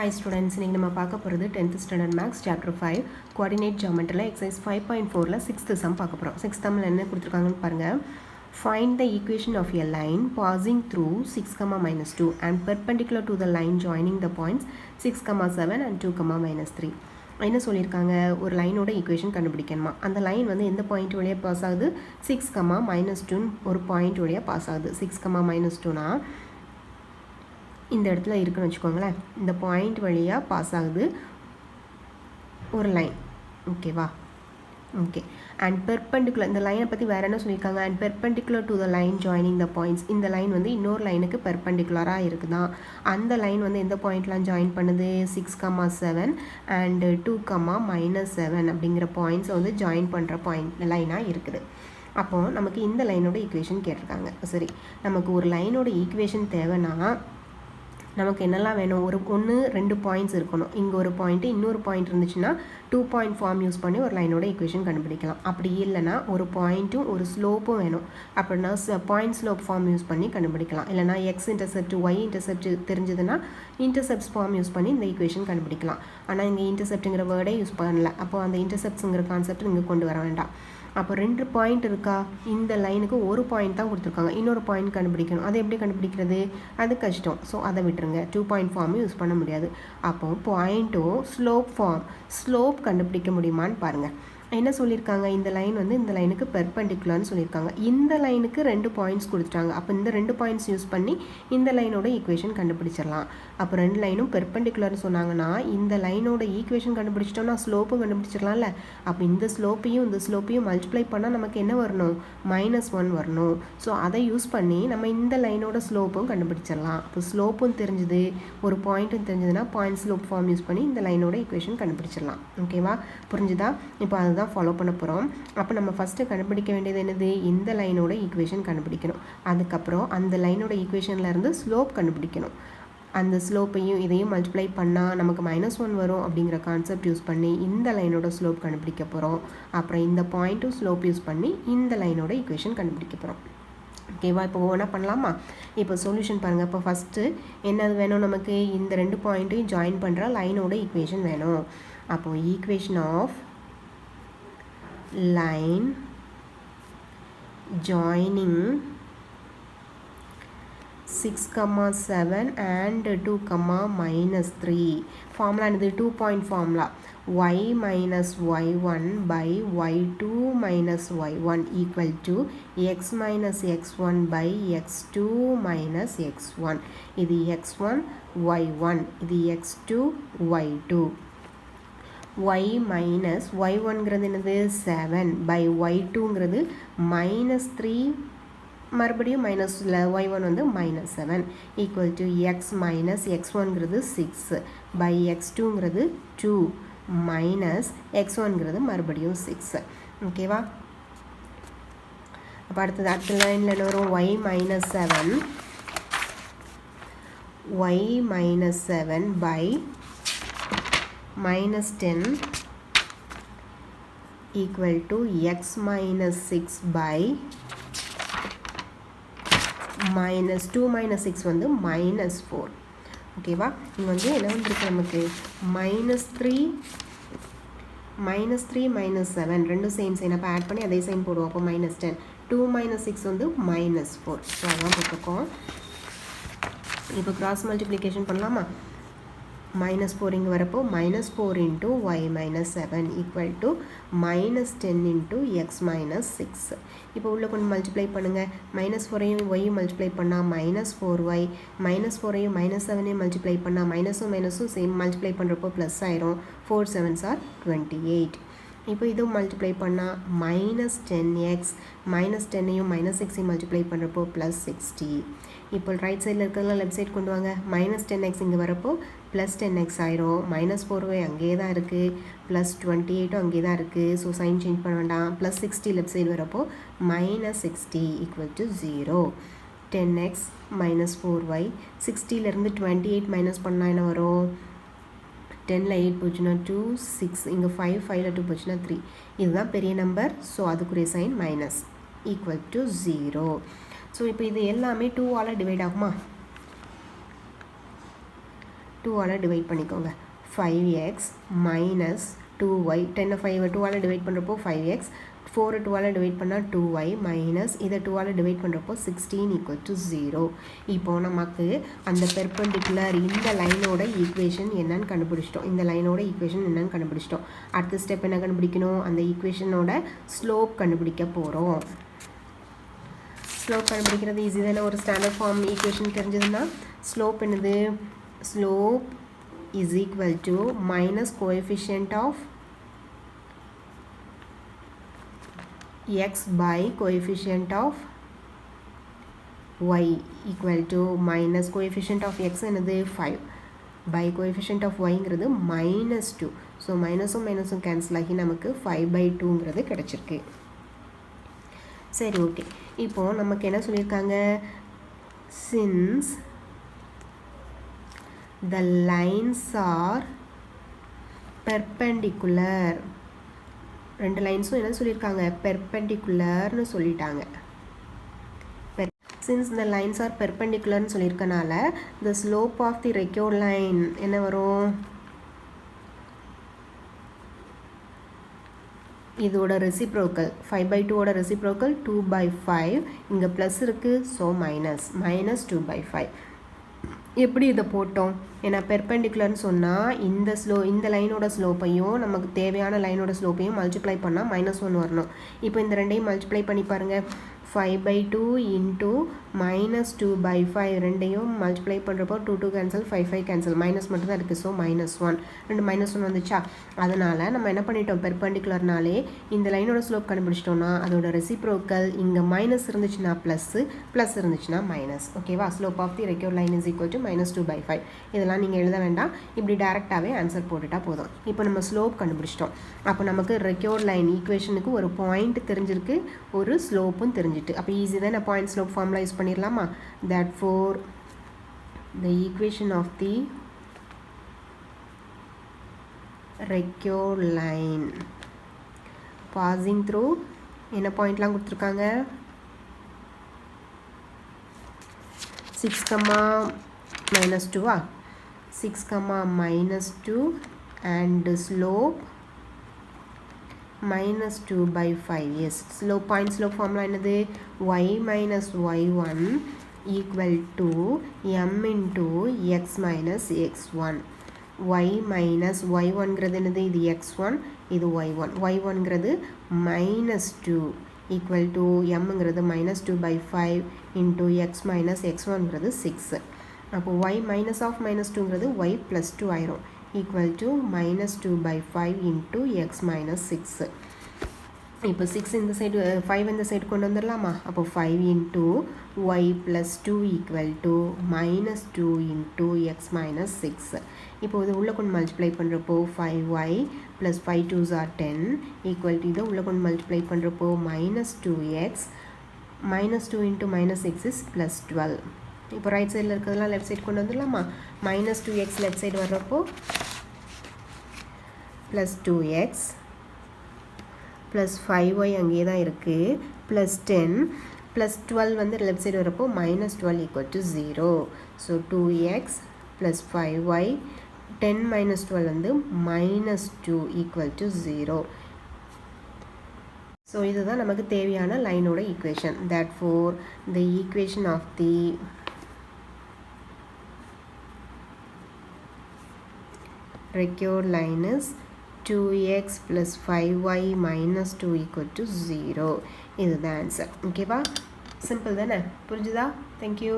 Hi students, இன்னைக்கு நம்ம பார்க்க போகிறது 10th standard maths chapter 5 coordinate geometry exercise 5.4ல 6th sum பார்க்க போகிறோம். 6th sumல என்ன கொடுத்துருக்காங்கன்னு பாருங்க. Find the equation of a line passing through 6, minus 2 and perpendicular to the line joining the points 6, 7 and 2, minus 3. என்ன சொல்லியிருக்காங்க, ஒரு லைனோட ஈக்குவேஷன் கண்டுபிடிக்கணுமா. அந்த லைன் வந்து எந்த பாயிண்ட் வழியாக பாஸ் ஆகுது, 6, minus 2 ஒரு பாயிண்ட் வழியாக பாஸ் ஆகுது. 6, minus 2னா இந்த இடத்துல இருக்குன்னு வச்சுக்கோங்களேன். இந்த பாயிண்ட் வழியாக பாஸ் ஆகுது ஒரு லைன், ஓகேவா? ஓகே. அண்ட் பெர்பெண்டிகுலர், இந்த லைனை பற்றி வேறு என்ன சொல்லியிருக்காங்க, and perpendicular to the line joining the points. இந்த லைன் வந்து இன்னொரு லைனுக்கு பெர்பெண்டிகுலராக இருக்குதான். அந்த லைன் வந்து எந்த பாயிண்ட்லாம் ஜாயின் பண்ணுது, 6, 7 அண்டு 2, minus 7 அப்படிங்கிற பாயிண்ட்ஸை வந்து ஜாயின் பண்ணுற பாயிண்ட் லைனாக இருக்குது. அப்போது நமக்கு இந்த லைனோட ஈக்குவேஷன் கேட்டிருக்காங்க. சரி, நமக்கு ஒரு லைனோட ஈக்குவேஷன் தேவைன்னா நமக்கு என்னெல்லாம் வேணும், ஒரு 1-2 பாயிண்ட்ஸ் இருக்கணும். இங்கே ஒரு பாயிண்ட்டு, இன்னொரு பாயிண்ட் இருந்துச்சுன்னா 2 பாயிண்ட் ஃபார்ம் யூஸ் பண்ணி ஒரு லைனோட ஈக்குவேஷன் கண்டுபிடிக்கலாம். அப்படி இல்லைனா ஒரு பாயிண்ட்டும் ஒரு ஸ்லோப்பும் வேணும். அப்படின்னா பாயிண்ட் ஸ்லோப் ஃபார்ம் யூஸ் பண்ணி கண்டுபிடிக்கலாம். இல்லைனா எக்ஸ் இன்டர்செப்ட் ஒய் இன்டர்செப்ட் தெரிஞ்சதுன்னா இன்டர்செப்ட்ஸ் ஃபார்ம் யூஸ் பண்ணி இந்த ஈக்குவேஷன் கண்டுபிடிக்கலாம். ஆனால் இங்கே இன்டர்செப்ட்டுங்கிற வேர்டே யூஸ் பண்ணல. அப்போ அந்த இன்டர்செப்ட்ஸுங்கிற கான்செப்ட் இங்கே கொண்டு வர வேண்டாம். அப்போ 2 பாயிண்ட் இருக்கா, இந்த லைனுக்கு ஒரு பாயிண்ட் தான் கொடுத்துருக்காங்க. இன்னொரு பாயிண்ட் கண்டுபிடிக்கணும். அதை எப்படி கண்டுபிடிக்கிறது, அது கஷ்டம். ஸோ அதை விட்டுருங்க. 2 பாயிண்ட் ஃபார்மும் யூஸ் பண்ண முடியாது. அப்போது பாயிண்ட்டும் ஸ்லோப் ஃபார்ம், ஸ்லோப் கண்டுபிடிக்க முடியுமான்னு பாருங்கள். என்ன சொல்லியிருக்காங்க, இந்த லைன் வந்து இந்த லைனுக்கு பெர்பெண்டிகுலர்னு சொல்லியிருக்காங்க. இந்த லைனுக்கு 2 பாயிண்ட்ஸ் கொடுத்துட்டாங்க. அப்போ இந்த 2 பாயிண்ட்ஸ் யூஸ் பண்ணி இந்த லைனோட ஈக்குவேஷன் கண்டுபிடிச்சிடலாம். அப்போ 2 லைனும் பெர்பெண்டிகுலர்னு சொன்னாங்கன்னா இந்த லைனோட ஈக்குவேஷன் கண்டுபிடிச்சிட்டோம்னா ஸ்லோப்பும் கண்டுபிடிச்சிடலாம்ல. அப்போ இந்த ஸ்லோப்பையும் மல்டிப்ளை பண்ணால் நமக்கு என்ன வரணும், -1 வரணும். ஸோ அதை யூஸ் பண்ணி நம்ம இந்த லைனோட ஸ்லோப்பும் கண்டுபிடிச்சிடலாம். அப்போ ஸ்லோப்பும் தெரிஞ்சுது, ஒரு பாயிண்ட்டும் தெரிஞ்சதுன்னா பாயிண்ட் ஸ்லோப் ஃபார்ம் யூஸ் பண்ணி இந்த லைனோட ஈக்குவேஷன் கண்டுபிடிச்சிடலாம். ஓகேவா, புரிஞ்சுதா? இப்போ அதுதான் ஃபாலோ பண்ண போகிறோம். அப்போ நம்ம ஃபஸ்ட்டு கண்டுபிடிக்க வேண்டியது என்னது, இந்த லைனோட ஈக்குவேஷன் கண்டுபிடிக்கணும். அதுக்கப்புறம் அந்த லைனோட ஈக்குவேஷன்லேருந்து ஸ்லோப் கண்டுபிடிக்கணும். அந்த ஸ்லோப்பையும் இதையும் மல்டிப்ளை பண்ணால் நமக்கு -1 வரும் அப்படிங்கிற கான்செப்ட் யூஸ் பண்ணி இந்த லைனோட ஸ்லோப் கண்டுபிடிக்க போகிறோம். அப்புறம் இந்த பாயிண்ட்டும் ஸ்லோப் யூஸ் பண்ணி இந்த லைனோட ஈக்குவேஷன் கண்டுபிடிக்க போகிறோம். ஓகேவா, இப்போ ஒவ்வொன்றா பண்ணலாமா? இப்போ சொல்யூஷன் பாருங்கள். இப்போ ஃபஸ்ட்டு என்னது வேணும் நமக்கு, இந்த 2 பாயிண்ட்டையும் ஜாயின் பண்ணுற லைனோட ஈக்குவேஷன் வேணும். அப்போது equation of line joining 6, 7 and 2, minus 3. formula என்னது, 2 point formula. y minus y1 by y2 minus y1 equal to x minus x1 by x2 minus x1. இது x1 y1, இது x2 y2. y minus y1ங்கிறது என்னது 7 by y2ங்கிறது -3, மறுபடியும் மைனஸில் y1 வந்து -7 equal to x minus x1ங்கிறது 6 by x2ங்கிறது 2 minus x1ங்கிறது மறுபடியும் 6. ஓகேவா, அப்போ அடுத்த லைனில் என்ன வரும், y minus 7 by -10 equal to x minus 6 by -2 minus 6 வந்து -4. ஓகேவா, இங்கே வந்து என்ன வந்துருக்கு நமக்கு, -3 -7 ரெண்டும் சேம் சைன். அப்போ ஆட் பண்ணி அதே சைன் போடுவோம். அப்போ -10, 2 minus 6 வந்து -4. ஸோ அதான் போட்டிருக்கோம். இப்போ கிராஸ் மல்டிப்ளிகேஷன் பண்ணலாமா. -4 இங்கே வரப்போ -4 into y minus 7 equal to -10 into x minus 6. இப்போ உள்ள கொஞ்சம் மல்டிப்ளை பண்ணுங்கள். -4ஐயும் y மல்டிப்ளை பண்ணால் -4y, -4ஐயும் -7ஐயும் மல்டிப்ளை பண்ணால் மைனஸும் சேம் மல்டிப்ளை பண்ணுறப்போ ப்ளஸ் ஆயிரும். 4 7s are 28. இப்போ இதுவும் மல்டிப்ளை பண்ணால் -10x, -10ஐயும் -6ஐயும் மல்டிப்ளை பண்ணுறப்போ +60. இப்போ ரைட் சைடில் இருக்கிறதுலாம் லெஃப்ட் சைட் கொண்டு வாங்க. -10x இங்கே வரப்போ +10x ஆயிரும். -4y அங்கேயே தான் இருக்குது, +28 அங்கேயே தான் இருக்குது. ஸோ சைன் சேஞ்ச் பண்ண வேண்டாம். +60 லெஃப்ட் சைடு வரப்போ -60 equal to 0. 10x -4y, 60லேருந்து 28 minus பண்ணால் என்ன வரும், 10ல் 8 போச்சுன்னா 2, 6, இங்கே 5, 5ல் 2 போச்சுன்னா 3. இதுதான் பெரிய நம்பர். ஸோ அதுக்குரிய sign minus equal to 0. So இப்போ இது எல்லாமே 2ஆல் டிவைட் ஆகுமா, 2ஆல் டிவைட் பண்ணிக்கோங்க 5x மைனஸ் 2y 10 5 2ஆல் டிவைட் பண்ணுறப்போ 5x 4 2ஆல் டிவைட் பண்ணால் 2y மைனஸ் இதை 2ஆல் டிவைட் பண்ணுறப்போ 16 = 0. இப்போ நமக்கு அந்த பெர்பெண்டிகுலர் இந்த லைனோட ஈக்குவேஷன் என்னன்னு கண்டுபிடிச்சிட்டோம். இந்த லைனோட ஈக்குவேஷன் என்னன்னு கண்டுபிடிச்சிட்டோம். அடுத்த ஸ்டெப் என்ன கண்டுபிடிக்கணும்? அந்த ஈக்குவேஷனோட ஸ்லோப் கண்டுபிடிக்க போகிறோம். ஸ்லோப் கண்டுபிடிக்கிறது ஈஸி தானே. ஒரு ஸ்டாண்டர்ட் ஃபார்ம் ஈக்குவேஷன் தெரிஞ்சதுன்னா ஸ்லோப் என்னது? Slope is equal to minus coefficient of x by coefficient of y equal to minus coefficient of x என்னது 5 by coefficient of y ங்கிறது minus 2. ஸோ மைனஸும் மைனஸும் கேன்சல் ஆகி நமக்கு 5/2ங்கிறது கிடச்சிருக்கு. சரி ஓகே. இப்போது நமக்கு என்ன சொல்லியிருக்காங்க? since the lines are perpendicular, ரெண்டு லைன்ஸும் என்ன சொல்லியிருக்காங்க? பெர்பெண்டிகுலர்னு சொல்லிட்டாங்க. since the lines are perpendicularன்னு சொல்லியிருக்கனால the slope of the required line என்ன வரும்? இதோட ரெசிப்ரோக்கல் 5/2 ஓட ரெசிப்ரோக்கல் 2/5. இங்கே ப்ளஸ் இருக்குது, ஸோ மைனஸ் 2/5. எப்படி இதை போட்டோம்? ஏன்னா பெர்பெண்டிகுலர்னு சொன்னால் இந்த லைனோட ஸ்லோப்பையும் நமக்கு தேவையான லைனோட ஸ்லோப்பையும் மல்டிப்ளை பண்ணால் -1 வரணும். இப்போ இந்த ரெண்டையும் மல்டிப்ளை பண்ணி பாருங்கள். 5/2 இன்ட்டு -2/5 ரெண்டையும் மல்டிப்ளை பண்ணுறப்போ 2 கேன்சல் 5 கேன்சல் மைனஸ் மட்டும் தான் இருக்குது. ஸோ -1 ரெண்டு -1 வந்துச்சா? அதனால் நம்ம என்ன பண்ணிட்டோம்? பெர்பெண்டிகுலர்னாலே இந்த லைனோட ஸ்லோப் கண்டுபிடிச்சிட்டோம்னா அதோட ரெசிப்ரோக்கல் இங்கே மைனஸ் இருந்துச்சுன்னா ப்ளஸ் இருந்துச்சுன்னா மைனஸ். ஓகேவா? Slope of the required line is equal to -2/5. இதெல்லாம் நீங்கள் எழுத வேண்டாம், இப்படி டேரெக்டாகவே ஆன்சர் போட்டுட்டா போதும். இப்போ நம்ம ஸ்லோப் கண்டுபிடிச்சிட்டோம். அப்போ நமக்கு ரெக்யூர்ட் லைன் ஈக்குவேஷனுக்கு ஒரு பாயிண்ட் தெரிஞ்சிருக்கு, ஒரு ஸ்லோப்பும் தெரிஞ்சிருக்கு. அப்போ ஈஸி தான். நான் பாயிண்ட் ஸ்லோப் ஃபார்முலா யூஸ் பண்ணிடலாமா? therefore the equation of the required line passing through என்ன பாயிண்ட்லாம் கொடுத்துருக்காங்க? 6, -2 6, -2 and slope -2/5. yes, slope point slope formula என்னது? y minus y1 equal to m into x minus x1. y minus y1ங்கிறது என்னது? இது x1, இது y1. y1ங்கிறது -2 equal to mங்கிறது -2/5 into x minus x1ங்கிறது 6. அப்போ y minus of -2ங்கிறது y plus 2 ஆயிரும். equal to -2/5 into x minus 6. இப்போ 6 இந்த side 5 இந்த side கொண்டு வந்துடலாமா? அப்போ 5 into y plus 2 equal to -2 into x minus 6. இப்போ இது உள்ள கொண்டு மல்டிப்ளை பண்ணுறப்போ 5y plus 5 2s are 10 equal to இதை உள்ள கொண்டு மல்டிப்ளை பண்ணுறப்போ -2x -2 into -6 is +12. இப்போ ரைட் சைடில் இருக்கிறதுலாம் லெஃப்ட் சைடு கொண்டு வந்துடலாமா? -2x லெஃப்ட் சைடு வர்றப்போ +2x ப்ளஸ் 5y அங்கேயே தான் இருக்குது, +10 +12 வந்து லெஃப்ட் சைடு வரப்போ -12 = 0. ஸோ 2x + 5y 10 - 12 வந்து -2 = 0. ஸோ இதுதான் நமக்கு தேவையான லைனோட equation. therefore the equation of the required line is 2x + 5y - 2 = 0. இதுதான் ஆன்சர். ஓகேவா? சிம்பிள் தானே? புரிஞ்சுதா? தேங்க்யூ.